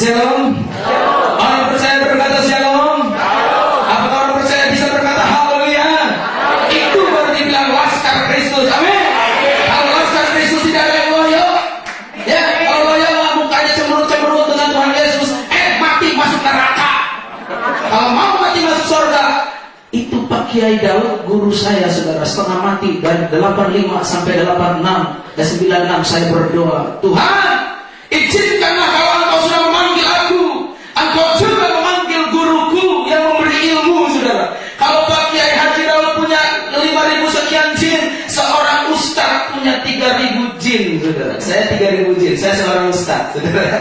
Shalom. Orang percaya berkata shalom. Apakah orang percaya bisa berkata haleluya? Itu baru dibilang laskar Kristus. Amin. Kalau laskar Kristus tidak ada yang loyo, ya kalau loyo lah mukanya cemberut-cemberut dengan Tuhan Yesus, mati masuk neraka. Kalau mau mati masuk surga, itu Pak Kiai Daud guru saya, saudara, setengah mati dari 85 sampai 86 dan 96 saya berdoa, Tuhan, izinkanlah kalau Engkau sudah memanggil aku, Engkau juga memanggil guruku yang memberi ilmu, saudara. Kalau Pak Kiai Haji Daud punya 5.000 sekian jin, seorang ustaz punya 3.000 jin, saudara. Saya 3.000 jin, saya seorang ustaz, saudara.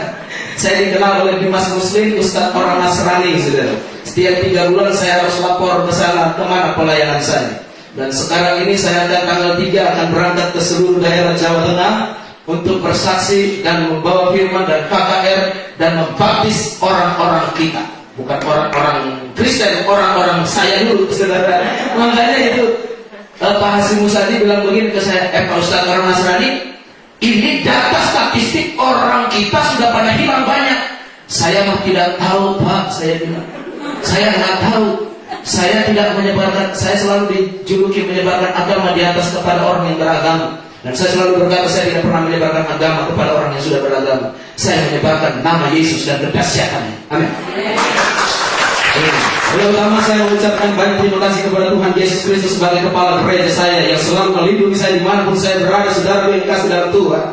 Saya dikenal oleh Dimas Muslim, ustaz orang Nasrani, saudara. Setiap 3 bulan saya harus lapor ke sana kemana pelayanan saya. Dan sekarang ini saya akan tanggal 3 akan berangkat ke seluruh daerah Jawa Tengah untuk bersaksi dan membawa firman dan KKR dan membaptis orang-orang kita, bukan orang-orang Kristen, orang-orang saya dulu, saudara. Makanya itu Pak Hasim Musadi bilang begini ke saya, Pak Ustaz orang Nasrani, ini data statistik orang kita sudah pada hilang banyak. Saya mah tidak tahu, Pak, saya bilang. Saya nggak tahu. Saya tidak menyebarkan, saya selalu dijuluki menyebarkan agama di atas kepada orang yang beragama. Dan saya selalu berkata, saya tidak pernah menyebarkan agama kepada orang yang sudah beragama. Saya menyebarkan nama Yesus dan kedahsyatannya. Amin. Pertama saya mengucapkan banyak terima kasih kepada Tuhan Yesus Kristus sebagai kepala gereja saya yang selalu melindungi saya dimanapun saya berada, saudara yang kasih dalam Tuhan.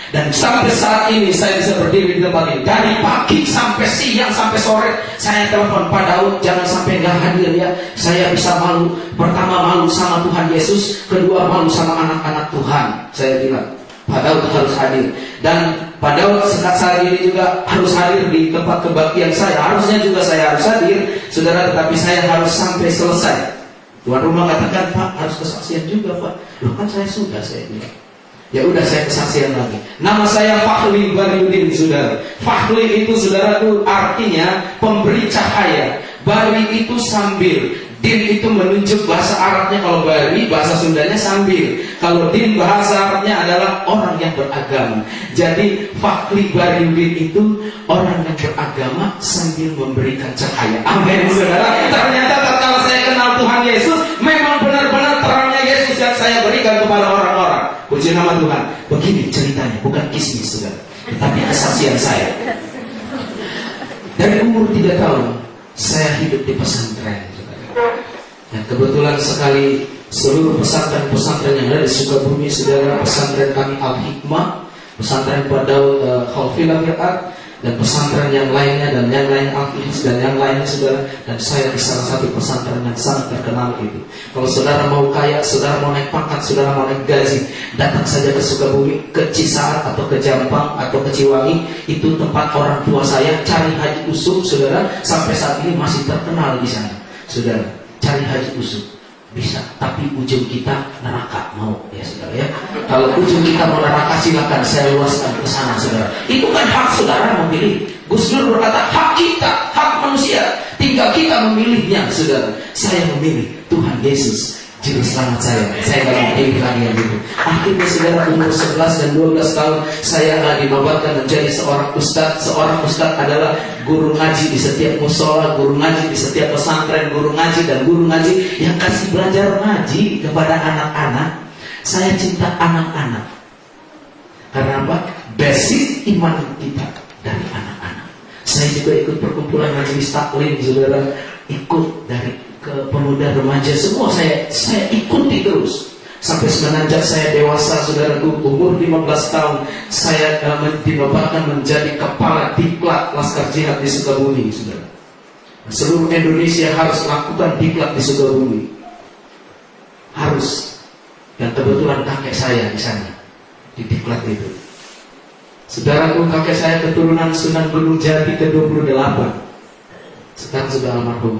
Dan sampai saat ini saya bisa berdiri di tempat ini. Dari pagi sampai siang sampai sore saya telepon Pak Daud, jangan sampai nggak hadir ya. Saya bisa malu. Pertama malu sama Tuhan Yesus, kedua malu sama anak-anak Tuhan. Saya bilang Pak Daud harus hadir. Dan Pak Daud saat ini juga harus hadir di tempat kebaktian saya. Harusnya juga saya harus hadir, saudara, tetapi saya harus sampai selesai. Tuan rumah katakan, Pak harus kesaksian juga, Pak. Loh kan saya sudah, saya bilang. Ya udah, saya kesaksian lagi. Nama saya Fakhli Bariudin, saudara. Fakhli itu, saudara, itu artinya pemberi cahaya. Bari itu sambil, din itu menunjuk bahasa Arabnya. Kalau bari bahasa Sundanya sambil. Kalau din bahasa Arabnya adalah orang yang beragama. Jadi Fakhli Bariudin itu orang yang beragama sambil memberikan cahaya. Amin, saudara. Ternyata kalau saya kenal Tuhan Yesus, memang benar-benar terangnya Yesus yang saya berikan kepada orang-orang. Puji nama Tuhan. Begini ceritanya, bukan kismis, saudara, tetapi kesaksian saya. Dari umur 3 tahun saya hidup di pesantren, saudara. Dan kebetulan sekali seluruh pesantren-pesantren yang ada di Sukabumi, saudara, pesantren kami Al-Hikmah, pesantren Pak Daud Khalfilah Fir'at, dan pesantren yang lainnya dan yang lain Al-Ikhlas dan yang lainnya, saudara. Dan saya di salah satu pesantren yang sangat terkenal itu. Kalau saudara mau kaya, saudara mau naik pangkat, saudara mau naik gaji, datang saja ke Sukabumi, ke Cisaat atau ke Jampang atau ke Ciwangi. Itu tempat orang tua saya. Cari Haji Usuk, saudara, sampai saat ini masih terkenal di sana, saudara. Cari Haji Usuk bisa, tapi ujung kita neraka, mau ya, saudara ya. Kalau ujung kita mau neraka, silakan saya luaskan ke sana, saudara. Itu kan hak saudara memilih. Gus Dur berkata hak kita, hak manusia, tinggal kita memilihnya, saudara. Saya memilih Tuhan Yesus juru selamat saya. Saya nggak memilih lagi yang itu. Akhirnya, saudara, umur 11 dan 12 tahun saya dinobatkan menjadi seorang ustadz. Seorang ustadz adalah guru ngaji di setiap musola, guru ngaji di setiap pesantren, guru ngaji dan guru ngaji yang kasih belajar ngaji kepada anak-anak. Saya cinta anak-anak. Karena apa? Basic iman kita dari anak-anak. Saya juga ikut perkumpulan majelis taklim, saudara. Ikut dari ke pemuda remaja, semua saya ikuti terus sampai semenjak saya dewasa, saudaraku, umur 15 tahun saya dinobatkan menjadi kepala diklat Laskar Jihad di Sukabumi, saudara. Seluruh Indonesia harus lakukan diklat di Sukabumi, harus. Dan kebetulan kakek saya di sana di diklat itu, saudaraku. Kakek saya keturunan Sunan Gunung Jati ke-28, sekarang sudah almarhum.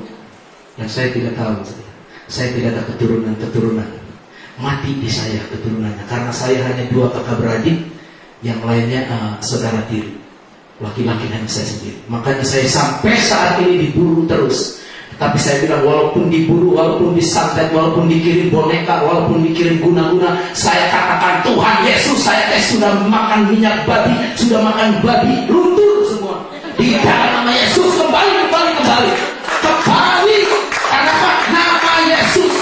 Yang saya tidak tahu, saya tidak ada keturunan mati di saya keturunannya, karena saya hanya 2 kakak beradik, yang lainnya saudara tiri, laki-laki hanya saya sendiri. Makanya saya sampai saat ini diburu terus. Tapi saya bilang, walaupun diburu, walaupun disantet, walaupun dikirim boneka, walaupun dikirim guna-guna, saya katakan Tuhan Yesus, saya sudah makan minyak babi, sudah makan babi, luntur semua. Di dalam nama Yesus kembali. Karena nama Yesus.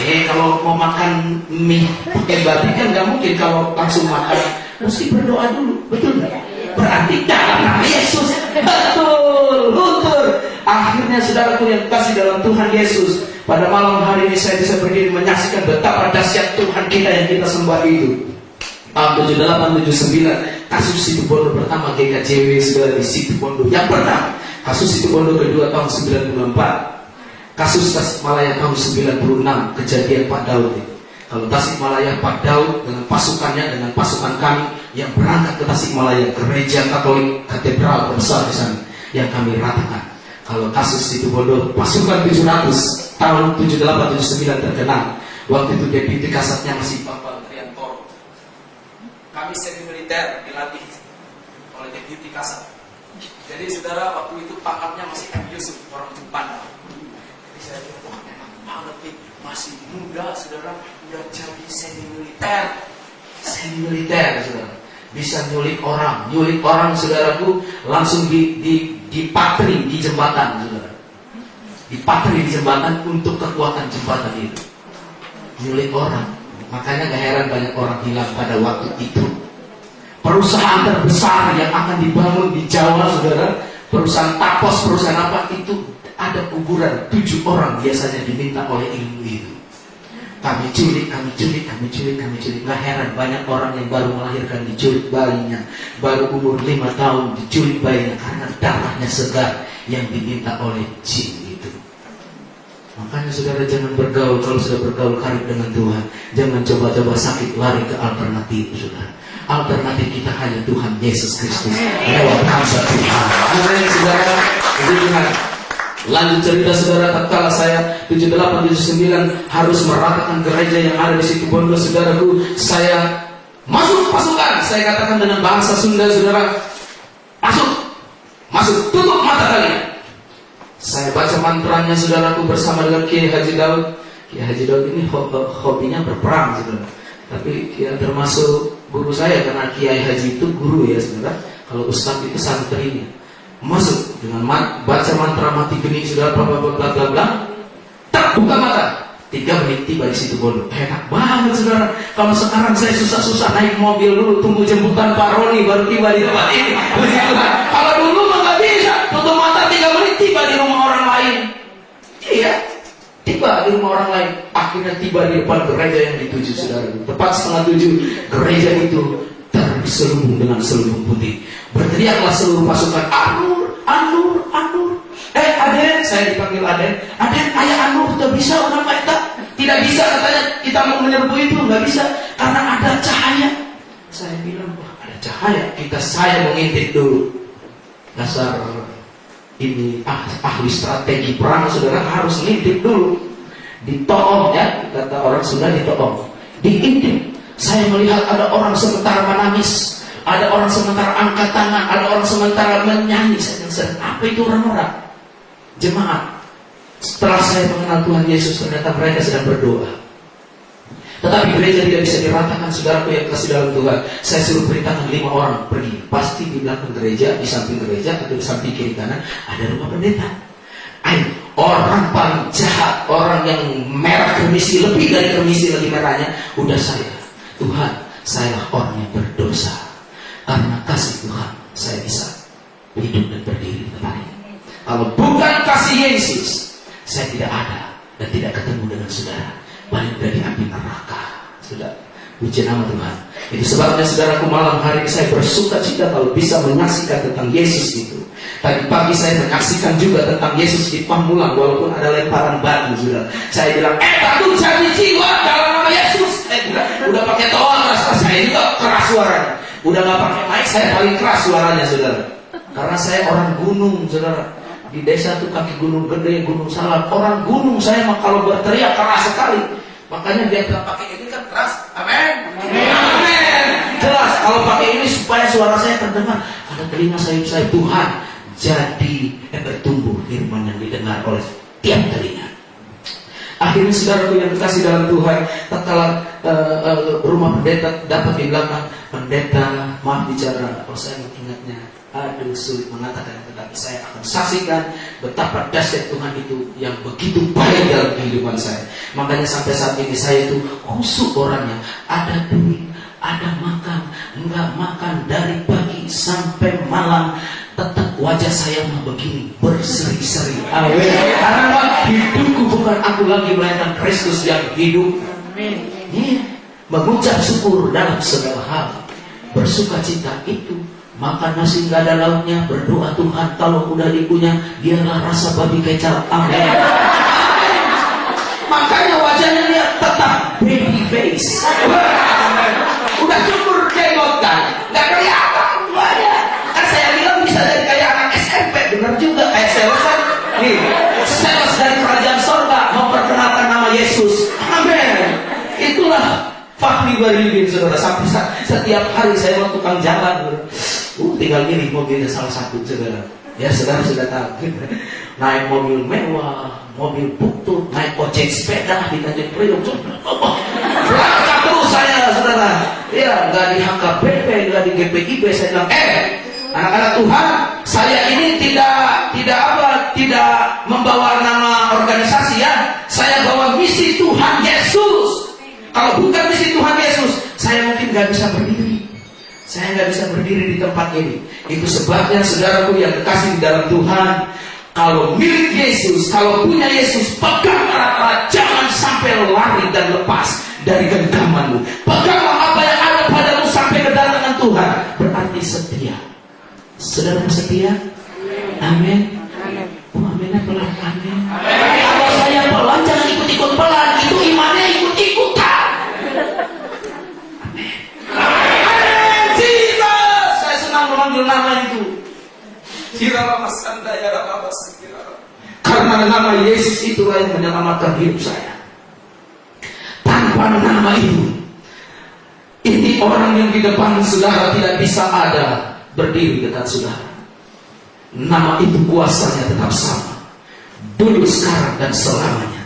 Kalau mau makan mie pakai babi kan nggak mungkin kalau langsung makan. Mesti berdoa dulu, betul nggak? Berarti dalam nama Yesus. Betul, luntur. Akhirnya saudaraku yang kasih dalam Tuhan Yesus, pada malam hari ini saya bisa berdiri menyaksikan betapa dahsyat Tuhan kita yang kita sembah itu. Tahun 78-79 kasus Situ Bondo pertama GKJW sudah di Situ Bondo yang pertama. Kasus Situ Bondo kedua tahun 94. Kasus Tasikmalaya tahun 96 kejadian Pak Daud itu. Kalau Tasikmalaya Pak Daud dengan pasukannya, dengan pasukan kami yang berangkat ke Tasikmalaya, gereja Katolik katedral terbesar di sana yang kami ratakan. Kalau kasus Situ Bondo pasukan 700 tahun 78-79 terkenal. Waktu itu Deputi Kasatnya masih Bapak Triantoro. Kami semi militer dilatih oleh Deputi Kasat. Jadi saudara waktu itu pangkatnya masih M. Yusuf, orang Jepang. Jadi saya bilang, wah enak banget nih, masih muda saudara, udah jadi semi militer. Semi militer saudara, bisa nyulik orang saudaraku langsung dipatri di jembatan saudara. Dipatri di jembatan untuk kekuatan jembatan itu. Nyulik orang. Makanya gak heran banyak orang hilang pada waktu itu. Perusahaan terbesar yang akan dibangun di Jawa saudara, perusahaan Tapos, perusahaan apa itu, ada kuburan 7 orang biasanya diminta oleh ilmu itu. Kami culik. Gak heran banyak orang yang baru melahirkan diculik bayinya, baru umur 5 tahun diculik bayinya karena darahnya segar yang diminta oleh jin itu. Makanya saudara jangan bergaul, kalau sudah bergaul karib dengan Tuhan, jangan coba-coba sakit lari ke alternatif saudara. Alternatif kita hanya Tuhan Yesus Kristus lewat nama Tuhan. Amin saudara. Jadi Tuhan. Lanjut cerita saudara, tatkala saya 78-79 harus meratakan gereja yang ada di Situ Bondo saudaraku, saya masuk pasukan. Saya katakan dengan bahasa Sunda saudara, masuk, tutup mata kalian. Saya baca mantranya saudaraku bersama dengan Kiai Haji Daud. Kiai Haji Daud ini hobinya berperang saudara. Tapi dia termasuk guru saya karena Kiai Haji itu guru ya saudara. Kalau Ustadz itu santrinya. Masuk dengan baca mantra mati geni saudara, bla bla bla. Terbuka mata. 3 menit tiba di Situ Bondo. Enak banget saudara. Kalau sekarang saya susah-susah naik mobil dulu, tunggu jemputan Pak Roni baru tiba di tempat ini. Kalau dulu mah nggak bisa. Tutup mata 3 menit tiba di rumah orang lain. Iya. Tiba di rumah orang lain. Akhirnya tiba di depan gereja yang dituju saudara. Tepat 6:30 gereja itu terselubung dengan selubung putih. Berteriaklah seluruh pasukan, Anur. Aden, saya dipanggil Aden, ayah Anur, tidak bisa orang kita. Tidak bisa katanya, kita mau menyerbu itu, nggak bisa, karena ada cahaya. Saya bilang, wah ada cahaya, saya mengintip dulu. Dasar ini ahli strategi perang, saudara harus ngintip dulu. Ditoong ya, kata orang Sunda ditoong. Diintip, saya melihat ada orang sementara menangis. Ada orang sementara angkat tangan, ada orang sementara menyanyi. Saya bilang, apa itu orang-orang? Jemaat. Setelah saya mengenal Tuhan Yesus, ternyata mereka sedang berdoa. Tetapi gereja tidak bisa diratakan saudaraku yang kasih dalam Tuhan. Saya suruh perintahkan 5 orang pergi. Pasti di belakang gereja, di samping gereja, atau di samping kiri kanan ada rumah pendeta. Ayo, orang paling jahat, orang yang merah kemisi, lebih dari kemisi lagi merahnya, udah saya. Tuhan, saya orang yang berdosa. Karena kasih Tuhan, saya bisa hidup dan berdiri di tempat ini. Kalau bukan kasih Yesus, saya tidak ada dan tidak ketemu dengan saudara. Paling dari api neraka. Sudah, puji nama Tuhan. Itu sebabnya saudaraku, malam hari ini saya bersuka cita kalau bisa menyaksikan tentang Yesus itu. Tadi pagi saya menyaksikan juga tentang Yesus di Pamulang, walaupun ada lemparan batu saudara. Saya bilang, takut jadi jiwa dalam nama Yesus. Udah pakai toa keras, saya itu keras suaranya. Udah gak pakai mic, saya paling keras suaranya saudara. Karena saya orang gunung saudara. Di desa tuh kaki gunung gede, gunung Salak. Orang gunung saya mah kalau berteriak keras sekali. Makanya dia bilang pakai ini kan keras. Amin. Amin. Jelas kalau pakai ini supaya suara saya terdengar. Ada telinga saya Tuhan. Jadi bertumbuh firman yang didengar oleh tiap telinga. Akhirnya saudaraku yang dikasih dalam Tuhan, tatkala rumah pendeta dapat di belakang, pendeta maaf bicara, kalau saya ingatnya Aduh, sulit mengatakan, tetapi saya akan saksikan betapa dahsyat Tuhan itu yang begitu baik dalam kehidupan saya. Makanya sampai saat ini saya itu khusyuk orangnya. Ada duit, ada makan, enggak makan dari pagi sampai malam, tetap wajah saya mah begini, berseri-seri. Amin. Karena hidupku bukan aku lagi, melainkan Kristus yang hidup. Amin. Ya, mengucap syukur dalam segala hal, bersukacita itu. Makan nasi nggak ada lauknya, berdoa Tuhan kalau udah dikunyah, biarlah rasa babi kecap. Amin. Makanya wajahnya dia tetap baby face. Udah syukur jenggot kan, nggak kelihatan wajah. Kan saya bilang bisa jadi kayak anak SMP, benar juga kayak sales kan. Nih, sales dari kerajaan sorga memperkenalkan nama Yesus. Amin. Itulah Fahmi Baridin, saudara. Sampai setiap hari saya mau tukang jalan. Tinggal gini mobilnya salah satu, saudara. Ya, saudara sudah tahu. Naik mobil mewah, mobil butut, naik ojek sepeda di Tanjung Priok. Berangkat terus saya, saudara. Ya, nggak di HKBP, nggak di GPIB. Saya bilang, anak-anak Tuhan, saya ini tidak membawa nama organisasi ya. Saya bawa misi Tuhan Yesus. Kalau bukan misi Tuhan Yesus, saya mungkin nggak bisa berdiri. Saya nggak bisa berdiri di tempat ini. Itu sebabnya saudaraku yang kekasih di dalam Tuhan, kalau milik Yesus, kalau punya Yesus, pegang erat-erat, jangan sampai lari dan lepas dari genggamanmu. Peganglah apa yang ada padamu sampai kedatangan Tuhan. Berarti setia. Saudara setia? Amin. Oh, aminnya pelan. Amin. Kalau saya pelan, jangan ikut-ikut pelan. Itu imannya ikut-ikutan. Memanggil nama itu. Karena nama Yesus itulah yang menyelamatkan hidup saya. Tanpa nama itu, ini orang yang di depan saudara tidak bisa ada berdiri dekat saudara. Nama itu kuasanya tetap sama, dulu, sekarang, dan selamanya.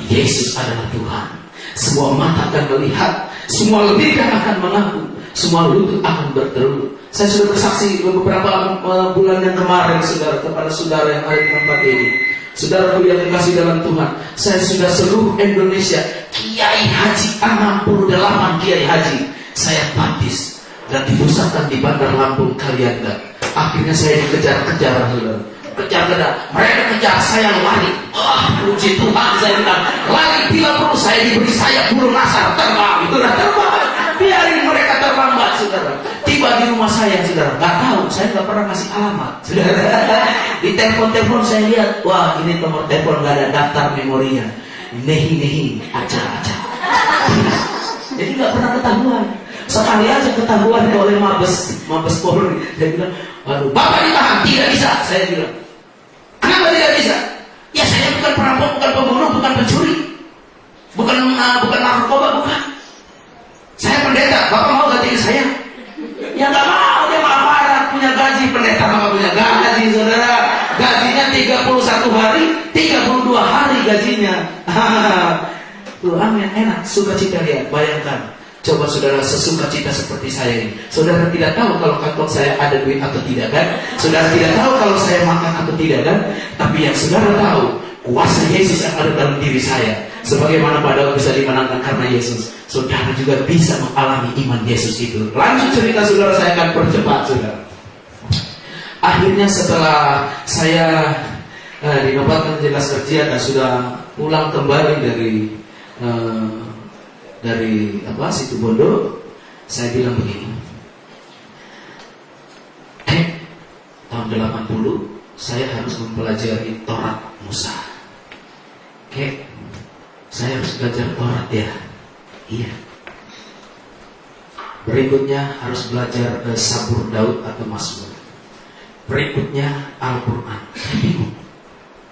Yesus adalah Tuhan. Semua mata akan melihat, semua lidah akan mengaku, semua lutut akan berteru. Saya sudah bersaksi beberapa bulan yang kemarin, saudara, kepada saudara yang ada di tempat ini. Saudara yang dikasih dalam Tuhan, saya sudah seluruh Indonesia, Kiai Haji 68 Kiai Haji, saya baptis dan dipusatkan di Bandar Lampung, Kalianda. Akhirnya saya dikejar-kejar, saudara. Kejar-kejar, mereka kejar, saya lari. Puji Tuhan, saya bilang, lari bila perlu, saya diberi sayap burung nasar, terbang, itulah terbang. Biarin mereka terlambat, saudara. Tiba di rumah saya, saudara. Gak tahu, saya gak pernah kasih alamat, saudara. Di telepon saya lihat, wah ini nomor telepon gak ada daftar memorinya. Nehi, aca. Jadi gak pernah ketahuan. Sekali aja ketahuan oleh Mabes Polri. Dia bilang, waduh, Bapak ditahan, tidak bisa. Saya bilang, kenapa tidak bisa? Ya saya bukan perampok, bukan pembunuh, bukan pencuri, bukan narkoba, bukan. Saya pendeta, Bapak mau gantiin saya? Ya nggak mau, dia marah-marah, punya gaji, pendeta nggak punya gaji, saudara. Gajinya 31 hari, 32 hari gajinya. Tuh, amin, enak, sukacita lihat, bayangkan. Coba saudara sesukacita seperti saya ini. Saudara tidak tahu kalau kantong saya ada duit atau tidak kan? Saudara tidak tahu kalau saya makan atau tidak kan? Tapi yang saudara tahu, kuasa Yesus yang ada dalam diri saya. Sebagaimana pada bisa dimenangkan karena Yesus, saudara juga bisa mengalami iman Yesus itu. Lanjut cerita saudara, saya akan percepat saudara. Akhirnya setelah saya dinobatkan jelas kerja dan sudah pulang kembali dari situ Bondo, saya bilang begini, tahun 80 saya harus mempelajari Taurat Musa. Saya harus belajar Taurat ya. Iya. Berikutnya harus belajar Sabur Daud atau Mazmur. Berikutnya Al-Quran. Saya bingung.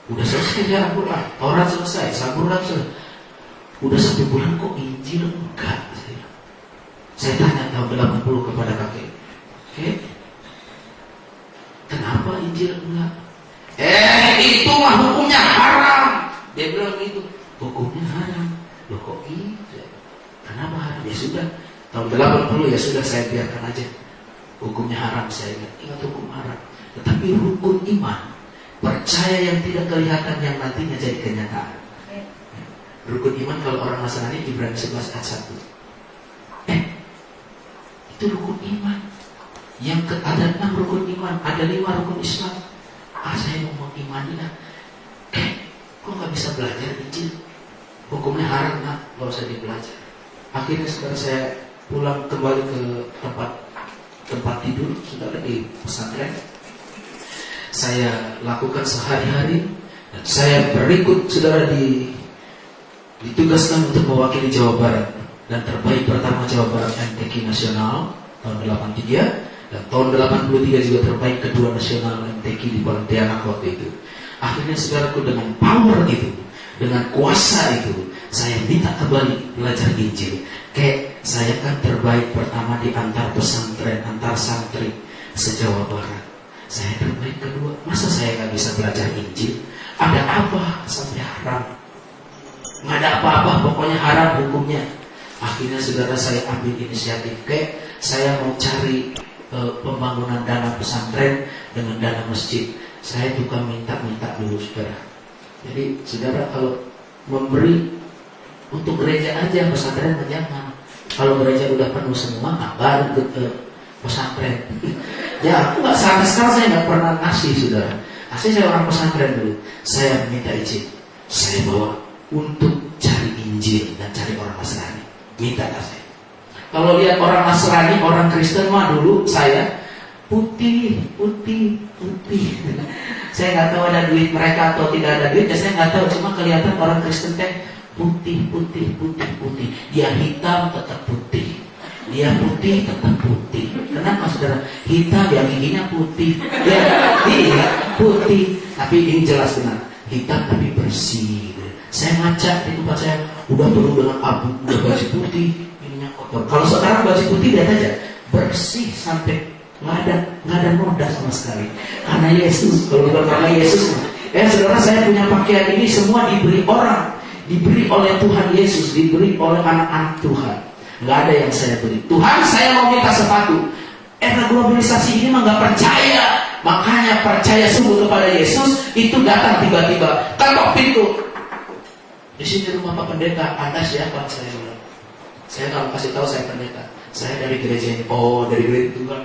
Udah selesai ya Al-Quran, Taurat selesai, Sabur Daud selesai. Udah 1 bulan kok Injil enggak? Saya tanya tahun 80 kepada kakek, kenapa Injil enggak? Itu mah hukumnya haram. Dia bilang gitu, hukumnya haram. Loh kok gitu? Kenapa haram? Ya sudah, tahun 80 ya sudah, saya biarkan aja. hukumnya haram, saya ingat hukum haram. Tetapi rukun iman, percaya yang tidak kelihatan yang nantinya jadi kenyataan. Rukun iman kalau orang Nasrani Ibrani 11 ayat 1. Itu rukun iman. Yang ada 6 rukun iman, ada 5 rukun Islam. Saya mau mengimani lah. Kok nggak bisa belajar Injil? Hukumnya haram, nggak usah dibelajar. Akhirnya sekarang saya pulang kembali ke tempat tidur, saudara, di pesantren. Saya lakukan sehari-hari, dan saya berikut, saudara, ditugaskan untuk mewakili Jawa Barat. Dan terbaik pertama Jawa Barat MTQ Nasional tahun 83, dan tahun 83 juga terbaik kedua nasional MTQ di Pontianak waktu itu. Akhirnya saudaraku, dengan power itu, dengan kuasa itu, saya minta kembali belajar Injil. Kayak saya kan terbaik pertama di antar pesantren, antar santri se-Jawa Barat. Saya terbaik kedua, masa saya gak bisa belajar Injil? Ada apa sampai haram? Gak ada apa-apa, pokoknya haram hukumnya. Akhirnya saudara, saya ambil inisiatif, kayak saya mau cari pembangunan dana pesantren dengan dana masjid. Saya juga minta dulu, saudara. Jadi saudara, kalau memberi untuk gereja aja, pesantren jangan. Kalau gereja udah penuh semua, baru ke pesantren. Ya, aku nggak, sampai sekarang saya nggak pernah ngasih, saudara. Asli saya orang pesantren dulu. Saya minta izin, saya bawa untuk cari Injil dan cari orang Nasrani. Minta saya. Kalau lihat orang Nasrani, orang Kristen mah dulu saya putih. Saya nggak tahu ada duit mereka atau tidak ada duit, saya nggak tahu. Cuma kelihatan orang Kristen teh putih. Dia hitam tetap putih, dia putih tetap putih. Kenapa, saudara? Hitam yang giginya putih, dia putih. Tapi ini jelas benar, hitam tapi bersih. Saya ngaca di tempat saya, udah penuh dengan abu, udah baju putih, ininya kotor. Kalau sekarang baju putih lihat aja, bersih sampai nggak ada noda sama sekali. Karena Yesus, kalau bukan karena Yesus, saudara, saya punya pakaian ini semua diberi orang, diberi oleh Tuhan Yesus, diberi oleh anak-anak Tuhan. Nggak ada yang saya beli. Tuhan, saya mau minta sepatu. Era globalisasi ini mah nggak percaya. Makanya percaya sungguh kepada Yesus itu datang tiba-tiba, ketok pintu. Di sini rumah Pak Pendeta, Anda siapa? Saya bilang, saya kalau kasih tahu saya pendeta, saya dari gereja ini. Oh, dari gereja Tuhan.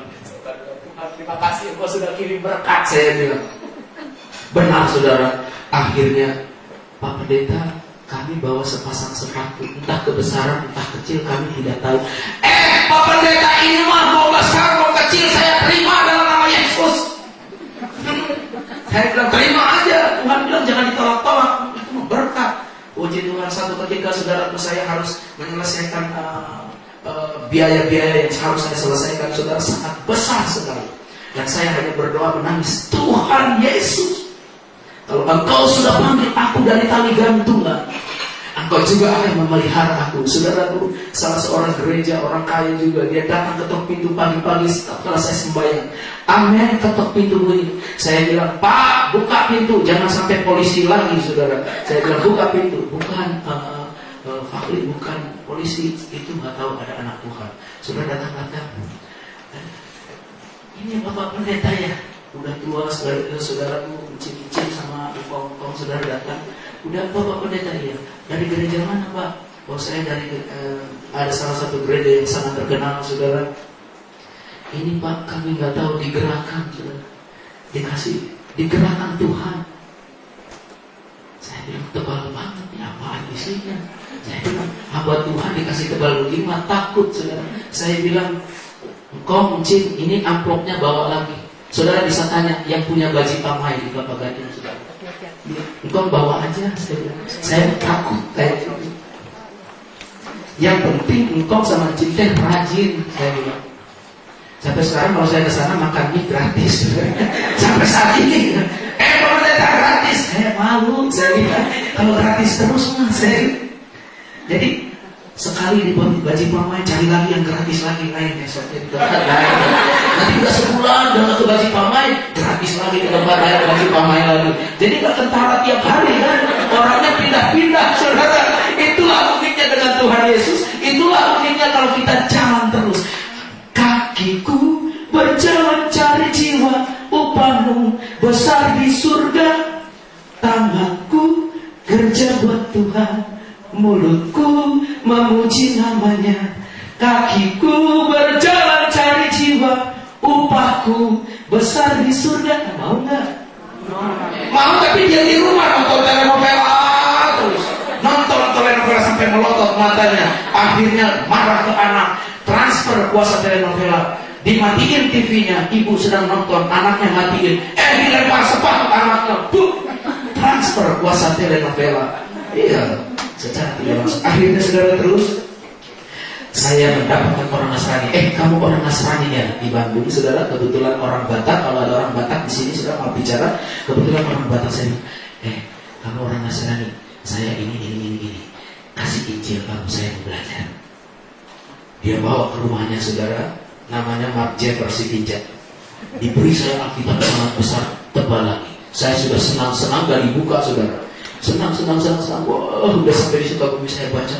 Terima kasih, engkau sudah kirim berkat. Saya bilang, benar, saudara. Akhirnya Pak Pendeta, kami bawa sepasang sepatu, entah kebesaran, entah kecil, kami tidak tahu. Pak Pendeta, ini mah mau besar, mau kecil, saya terima dalam nama Yesus. Saya bilang, terima aja. Tuhan bilang jangan ditolak-tolak, itu mau berkat. Puji Tuhan, satu ketika saudaraku, saya harus menyelesaikan biaya-biaya yang harus saya selesaikan, saudara, sangat besar sekali. Dan saya hanya berdoa menangis, Tuhan Yesus, kalau engkau sudah panggil aku dari tali gantungan, engkau juga akan memelihara aku. Saudaraku, salah seorang gereja, orang kaya juga, dia datang ketok pintu pagi-pagi setelah saya sembahyang. Amin, ketok pintu bunyi. Saya bilang, Pak, buka pintu, jangan sampai polisi lagi, saudara. Saya bilang, buka pintu. Bukan Fakri, bukan polisi, itu nggak tahu ada anak Tuhan. Saudara datang, ini Bapak Pendeta ya, udah tua, saudaraku cicing sama ipong-ipong, saudara datang. Udah, Bapak Pendeta ya, dari gereja mana Pak? Oh, saya dari ada salah satu gereja yang sangat terkenal, saudara. Ini Pak, kami nggak tahu, digerakkan, saudara. Dikasih, digerakkan Tuhan. Saya bilang, tebal banget nih, apaan isinya? Saya bilang, hamba Tuhan dikasih tebal begini, mah takut, saudara. Saya bilang, engkau Encing, ini amplopnya bawa lagi. Saudara bisa tanya, yang punya baju pamai di Bapak Gading, saudara. Engkau bawa aja, saya bilang. Saya takut kayak gitu. Yang penting engkau sama Encing teh rajin, saya bilang. Sampai sekarang kalau saya ke sana makan mie gratis. Sampai saat ini, kalau tidak gratis, saya malu. Saya bilang, kalau gratis terus mah saya. Jadi sekali di baju pamai, cari lagi yang gratis lagi, lain besoknya nanti udah sebulan udah ke baju pamai, gratis lagi ke tempat lain baju pamai lagi. Jadi nggak tentara tiap hari kan, orangnya pindah-pindah, saudara. Itulah uniknya dengan Tuhan Yesus. Itulah uniknya kalau kita jalan terus. Kakiku Namamu besar di surga. Tanganku kerja buat Tuhan, mulutku memuji namanya, kakiku berjalan cari jiwa, upahku besar di surga. Mau nggak? Mau, tapi dia di rumah nonton telenovela terus, nonton telenovela sampai melotot matanya. Akhirnya marah ke anak, transfer kuasa telenovela, dimatiin TV-nya. Ibu sedang nonton, anaknya matiin, dilempar sepatu anaknya, transfer kuasa telenovela. Iya, secara tidak langsung. Akhirnya saudara terus saya mendapatkan orang Nasrani. Kamu orang Nasrani ya di Bandung, saudara. Kebetulan orang Batak. Kalau ada orang Batak di sini, saudara mau bicara. Kebetulan orang Batak saya. Kamu orang Nasrani. Saya ini. Kasih Injil kamu, saya mau belajar. Dia bawa ke rumahnya, saudara. Namanya Mark Jefferson Sitinjak. Diberi saya Alkitab sangat besar, tebal lagi. Saya sudah senang gak dibuka, saudara. Senang. Wah, udah sampai di Sukabumi saya baca.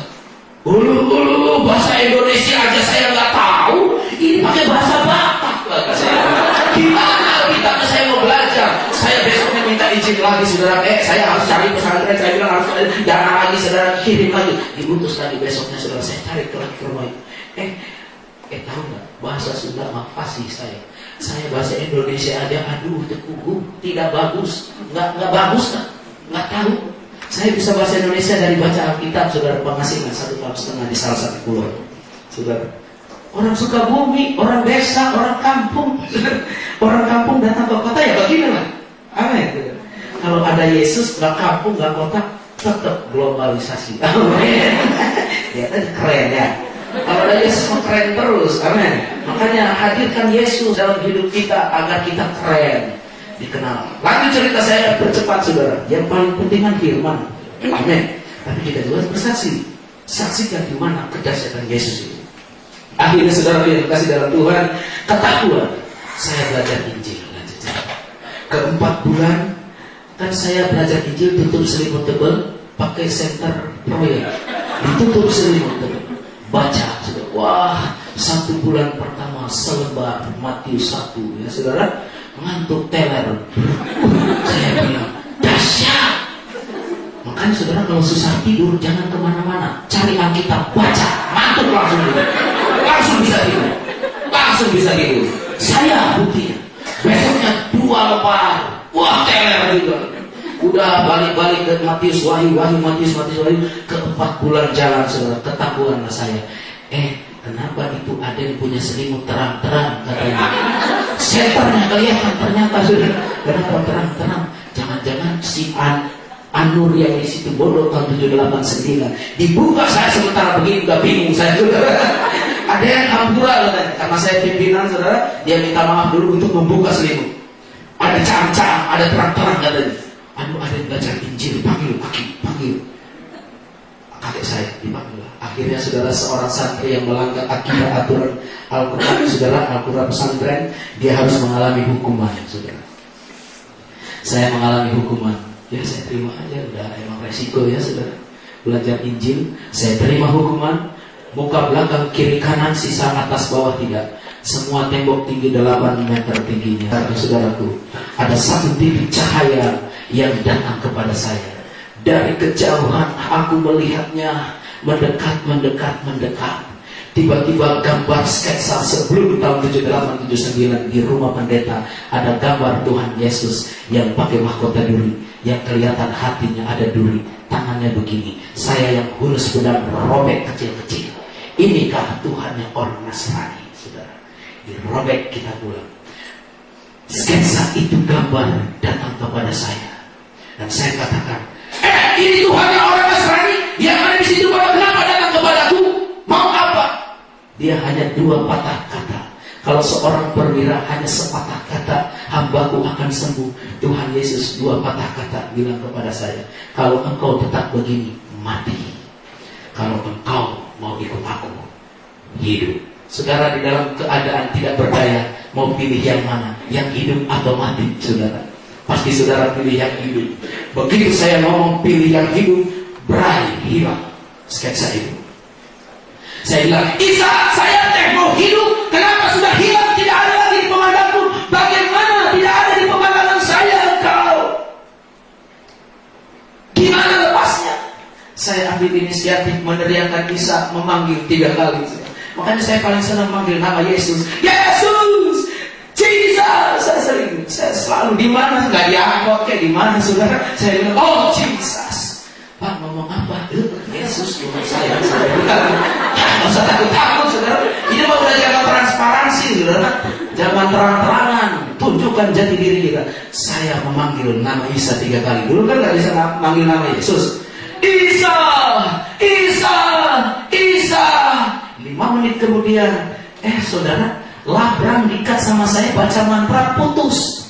Bahasa Indonesia aja saya nggak tahu. Ini pakai bahasa Batak. Gimana Alkitabnya saya mau belajar? Saya besoknya minta izin lagi, saudara. Saya harus cari pesantren. Saya bilang harus jangan lagi, saudara, kirim lagi. Dibutuh lagi besoknya, saudara. Saya cari ke rumah itu. Tahu nggak? Bahasa Sunda mah fasih saya. Saya bahasa Indonesia aja, aduh, tekugu, tidak bagus, nggak bagus, nggak tahu. Saya bisa bahasa Indonesia dari baca Alkitab, saudara, pengasingan 1,5 tahun di salah satu pulau, saudara. Orang Sukabumi, orang desa, orang kampung, orang kampung datang ke kota ya beginilah. Amin. Kalau ada Yesus, nggak kampung, nggak kota, tetap globalisasi. Amin. Ya, keren ya. Kalau ada Yesus keren terus, amin. Makanya hadirkan Yesus dalam hidup kita agar kita keren, dikenal. Lanjut cerita saya percepat, saudara. Yang paling penting kan firman, amin. Tapi kita juga bersaksi, saksikan di mana kedahsyatan Yesus itu. Akhirnya saudara yang kasih dalam Tuhan, ketahuan saya belajar Injil. Lanjut cerita. Ke-4 bulan kan saya belajar Injil, tutup selimut tebal, pakai senter proyek, ditutup selimut tebal. Baca, saudara. Wah, 1 bulan pertama selembar Matius 1, ya saudara, ngantuk teler. Saya bilang, dahsyat. Makanya saudara kalau susah tidur jangan kemana-mana, cari Alkitab, baca, mantuk langsung bisa tidur. Saya buktinya. Besoknya 2 lembar, wah teler gitu. Udah balik ke Matius Wahyu, ke-4 bulan jalan, saudara, ketahuan saya. Kenapa itu ada yang punya selimut terang-terang, katanya. Setannya kelihatan ternyata, saudara. Kenapa terang-terang? Jangan-jangan si Anur yang di situ bodoh tahun 789. Dibuka saya sementara begini, udah bingung saya, saudara. Ada yang hampura, katanya. Karena saya pimpinan, saudara, dia minta maaf dulu untuk membuka selimut. Ada cam-cam, ada terang-terang, katanya. Ada yang belajar Injil, panggil. Kakek saya dipanggil. Akhirnya saudara, seorang santri yang melanggar akidah aturan Al-Quran, saudara, Al-Quran pesantren, dia harus mengalami hukuman, saudara. Saya mengalami hukuman, ya saya terima aja, udah emang resiko ya, saudara. Belajar Injil, saya terima hukuman. Muka belakang, kiri kanan, sisa atas bawah tidak. Semua tembok tinggi 8 meter tingginya. Saudaraku, ada satu titik cahaya yang datang kepada saya. Dari kejauhan aku melihatnya mendekat. Tiba-tiba gambar sketsa sebelum tahun 78-79 di rumah pendeta. Ada gambar Tuhan Yesus yang pakai mahkota duri, yang kelihatan hatinya ada duri, tangannya begini. Saya yang hulus pedang robek kecil-kecil. Inikah Tuhan yang orang Nasrani, saudara? Dirobek, kita pulang. Sketsa itu gambar datang kepada saya. Dan saya katakan, ini Tuhan yang orang Nasrani yang ada di situ, kenapa datang kepadaku? Mau apa? Dia hanya 2 patah kata. Kalau seorang perwira hanya sepatah kata, hambaku akan sembuh. Tuhan Yesus 2 patah kata bilang kepada saya, kalau engkau tetap begini, mati. Kalau engkau mau ikut aku, hidup. Saudara, di dalam keadaan tidak berdaya, mau pilih yang mana? Yang hidup atau mati, saudara? Pasti saudara pilih yang hidup. Begitu saya ngomong pilih yang hidup, berani hilang sketsa itu. Saya bilang, Isa, saya mau hidup. Kenapa sudah hilang? Tidak ada lagi di pemandangku. Bagaimana tidak ada di pemandang ambil inisiatif meneriakkan Isa, memanggil 3 kali. Makanya saya paling senang manggil nama Yesus. Yesus, Jesus. Saya selalu di mana, nggak diangkut kayak di mana, saudara. Saya bilang, oh Jesus. Pak ngomong apa? Yesus cuma saya bukan. Nggak usah takut-takut, saudara. Ini mah udah zaman transparansi, saudara. Zaman terang-terangan, tunjukkan jati diri kita. Saya memanggil nama Isa 3 kali. Dulu kan nggak bisa manggil nama Yesus. Isa, Isa, Isa. 5 menit kemudian, saudara, labram diikat sama saya, baca mantra, putus.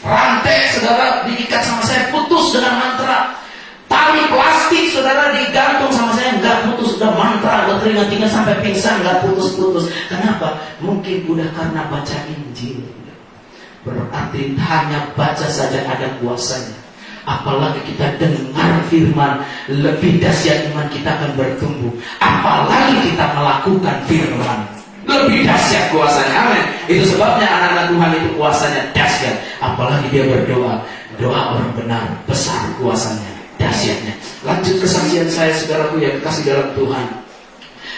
Rantai, saudara, diikat sama saya, putus dengan mantra. Tali plastik, saudara, digantung sama saya, nggak putus. Udah mantra, udah teringat-ingat sampai pingsan, nggak putus-putus. Kenapa? Mungkin udah karena baca Injil. Berarti hanya baca saja ada kuasanya. Apalagi kita dengar firman, lebih dahsyat iman kita akan bertumbuh. Apalagi kita melakukan firman, lebih dahsyat kuasanya. Amin. Itu sebabnya anak-anak Tuhan itu kuasanya dahsyat. Apalagi dia berdoa, doa orang benar, besar kuasanya, dahsyatnya. Lanjut kesaksian saya, saudaraku yang kasih dalam Tuhan.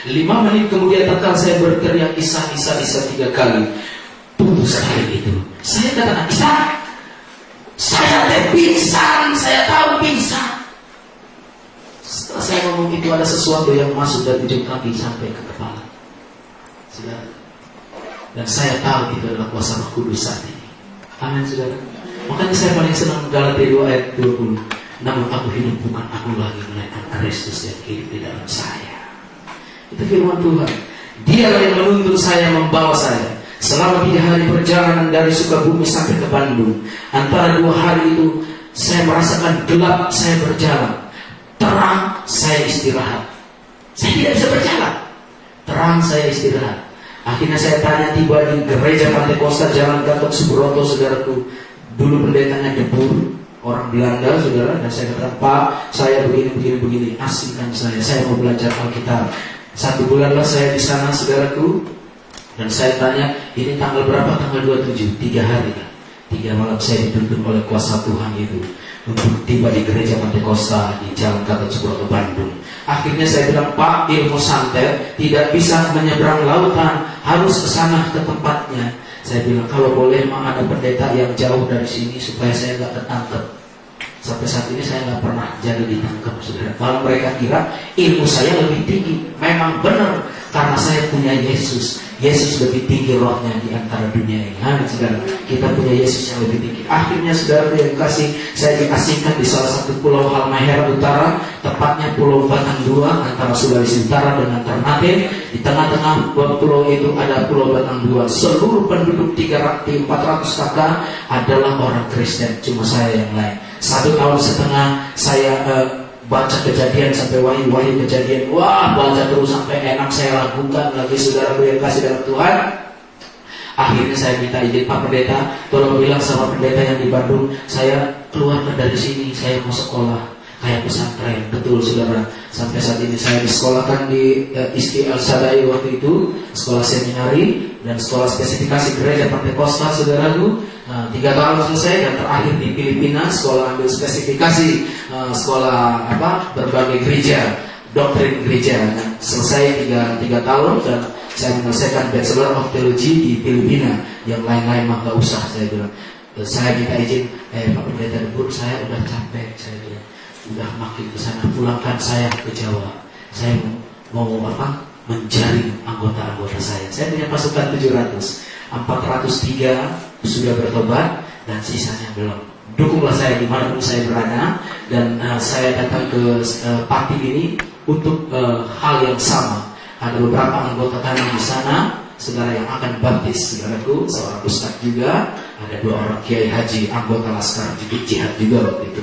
5 menit kemudian tatkala saya berteriak Isa, Isa, Isa 3 kali, putus hari itu. Saya katakan, Isa, saya pingsan, saya tahu pingsan. Setelah saya ngomong itu, ada sesuatu yang masuk dari ujung kaki sampai ke kepala, saudara. Dan saya tahu itu adalah kuasa Roh Kudus saat ini. Amin, saudara. Makanya saya paling senang Galatia 2 ayat 20. Namun aku hidup bukan aku lagi, melainkan Kristus yang hidup di dalam saya. Itu firman Tuhan. Dia yang menuntun saya, membawa saya. Selama 3 hari perjalanan dari Sukabumi sampai ke Bandung, antara 2 hari itu saya merasakan gelap, saya berjalan. Terang, saya istirahat. Saya tidak bisa berjalan. Terang, saya istirahat. Akhirnya saya tanya, tiba di gereja Pantai Kosta Jalan Gatot Subroto, saudaraku. Dulu pendetanya Debur, orang Belanda, saudara. Dan saya kata, Pak, saya begini. Asingkan saya mau belajar Alkitab. 1 bulanlah saya di sana, saudaraku. Dan saya tanya, ini tanggal berapa? Tanggal 27, 3 hari kan? 3 malam saya dituntun oleh kuasa Tuhan itu untuk tiba di gereja Pantai Kosta di Jalan Gatot Subroto, Bandung. Akhirnya saya bilang, Pak, ilmu santet tidak bisa menyeberang lautan, harus ke sana ke tempatnya. Saya bilang, kalau boleh memang ada pendeta yang jauh dari sini supaya saya nggak ketangkep. Sampai saat ini saya nggak pernah jadi ditangkap, saudara. Kalau mereka kira ilmu saya lebih tinggi, memang benar, karena saya punya Yesus. Yesus lebih tinggi rohnya di antara dunia ini. Saudara, kita punya Yesus yang lebih tinggi. Akhirnya, saudara yang kasih, saya diasingkan di salah satu pulau Halmahera Utara, tepatnya Pulau Batang 2, antara Sulawesi Utara dengan Ternate. Di tengah-tengah pulau itu ada Pulau Batang 2. Seluruh penduduk 400 kakak adalah orang Kristen, cuma saya yang lain. 1,5 tahun saya baca Kejadian sampai Wahyu Kejadian. Wah, baca terus sampai enak, saya lakukan lagi, saudara yang kasih dalam Tuhan. Akhirnya saya minta izin, Pak Pendeta, tolong bilang sama pendeta yang di Bandung, saya keluar dari sini, saya mau sekolah kayak pesantren. Betul, saudara. Sampai saat ini saya disekolahkan di Isti El Sadai waktu itu, sekolah seminari dan sekolah spesifikasi gereja Pantai Kosta, saudaraku. 3 tahun selesai, dan terakhir di Filipina sekolah ambil spesifikasi sekolah berbagai gereja, doktrin gereja. Dan selesai 3 tahun dan saya menyelesaikan Bachelor of Theology di Filipina. Yang lain-lain mah gak usah, saya bilang. Saya minta izin, Pak Pendeta Debur, saya udah capek, saya bilang, udah makin ke sana, pulangkan saya ke Jawa. Saya mau menjaring anggota-anggota saya. Saya punya pasukan 700, 403 sudah bertobat dan sisanya belum. Dukunglah saya dimanapun saya berada. Dan saya datang ke Pati ini untuk hal yang sama. Ada beberapa anggota kami di sana, saudara yang akan baptis, saudaraku, seorang ustaz juga. Ada 2 orang kiai haji, anggota laskar jihad juga waktu itu.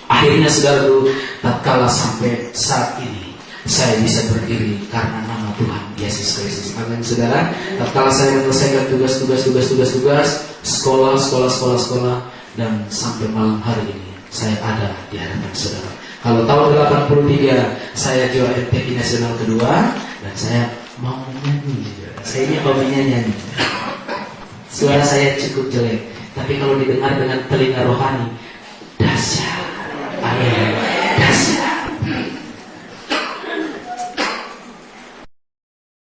Akhirnya, saudaraku, tatkala sampai saat ini saya bisa berdiri karena nama Tuhan Yesus Kristus. Amin, saudara. Tatkala saya menyelesaikan tugas, sekolah, dan sampai malam hari ini saya ada di hadapan saudara. Kalau tahun 83 saya juara MTQ nasional kedua, dan saya mau nyanyi. Saya ini hobinya nyanyi. Suara saya cukup jelek, tapi kalau didengar dengan telinga rohani,